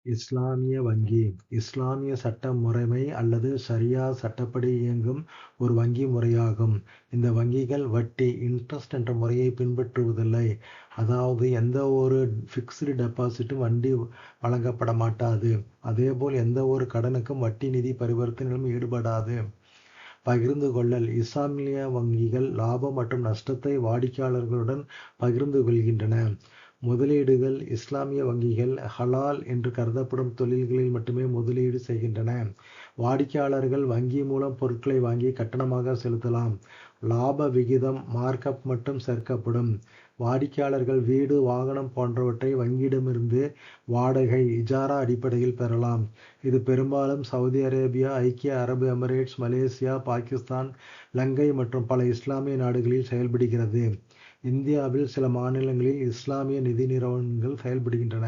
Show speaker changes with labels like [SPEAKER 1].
[SPEAKER 1] இஸ்லாமிய வங்கி இஸ்லாமிய சட்ட முறைமை அல்லது ஷரியா சட்டப்படி இயங்கும் ஒரு வங்கி முறையாகும். இந்த வங்கிகள் வட்டி இன்ட்ரஸ்ட் என்ற முறையை பின்பற்றுவதில்லை. அதாவது எந்த ஒரு ஃபிக்ஸ்டு டெபாசிட்டும் வட்டி வழங்கப்பட மாட்டாது. அதேபோல் எந்த ஒரு கடனுக்கும் வட்டி நிதி பரிவர்த்தனையிலும் ஈடுபடாது. பகிர்ந்து கொள்ளல் இஸ்லாமிய வங்கிகள் லாபம் மற்றும் நஷ்டத்தை வாடிக்கையாளர்களுடன் பகிர்ந்து கொள்கின்றன. முதலீடுகள் இஸ்லாமிய வங்கிகள் ஹலால் என்று கருதப்படும் தொழில்களில் மட்டுமே முதலீடு செய்கின்றன. வாடிக்கையாளர்கள் வங்கி மூலம் பொருட்களை வாங்கி கட்டணமாக செலுத்தலாம். லாப விகிதம் மார்க்அப் மட்டும் சேர்க்கப்படும். வாடிக்கையாளர்கள் வீடு, வாகனம் போன்றவற்றை வங்கியிடமிருந்து வாடகை இஜாரா அடிப்படையில் பெறலாம். இது பெரும்பாலும் சவுதி அரேபியா, ஐக்கிய அரபு எமிரேட்ஸ், மலேசியா, பாகிஸ்தான், இலங்கை மற்றும் பல இஸ்லாமிய நாடுகளில் செயல்படுகிறது. இந்தியாவில் சில மாநிலங்களில் இஸ்லாமிய நிதி நிறுவனங்கள் செயல்படுகின்றன.